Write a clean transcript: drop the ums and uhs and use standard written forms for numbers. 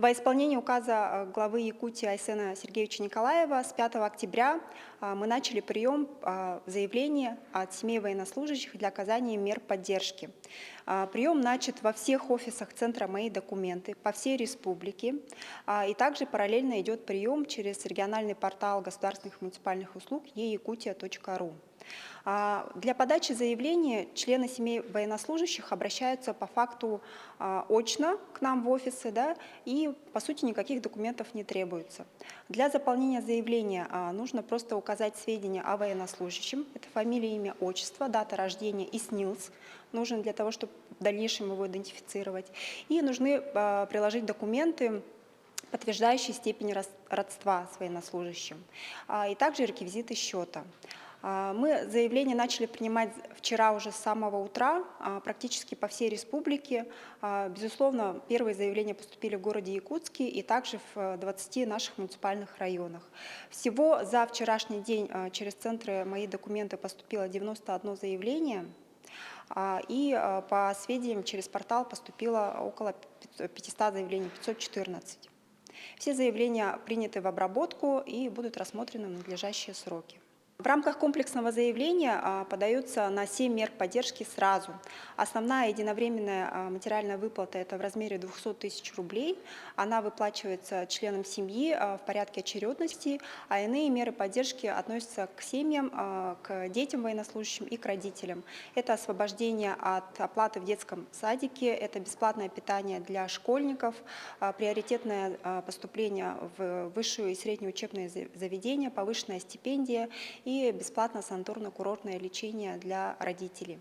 Во исполнение указа главы Якутии Айсена Сергеевича Николаева с 5 октября мы начали прием заявлений от семей военнослужащих для оказания мер поддержки. Прием начат во всех офисах Центра «Мои документы» по всей республике. И также параллельно идет прием через региональный портал государственных муниципальных услуг e-yakutia.ru. Для подачи заявления члены семей военнослужащих обращаются по факту очно к нам в офисы, да, и по сути никаких документов не требуется. Для заполнения заявления нужно просто указать сведения о военнослужащем. Это фамилия, имя, отчество, дата рождения и СНИЛС. Нужен для того, чтобы в дальнейшем его идентифицировать. И нужны приложить документы, подтверждающие степень родства с военнослужащим, и также реквизиты счета. Мы заявления начали принимать вчера уже с самого утра, практически по всей республике. Безусловно, первые заявления поступили в городе Якутске и также в 20 наших муниципальных районах. Всего за вчерашний день через центры «Мои документы» поступило 91 заявление, и по сведениям через портал поступило около 500 заявлений, 514. Все заявления приняты в обработку и будут рассмотрены в надлежащие сроки. В рамках комплексного заявления подается на 7 мер поддержки сразу. Основная единовременная материальная выплата – это в размере 200 тысяч рублей. Она выплачивается членам семьи в порядке очередности, а иные меры поддержки относятся к семьям, к детям военнослужащим и к родителям. Это освобождение от оплаты в детском садике, это бесплатное питание для школьников, приоритетное поступление в высшие и средние учебные заведения, повышенная стипендия и бесплатное санаторно-курортное лечение для родителей.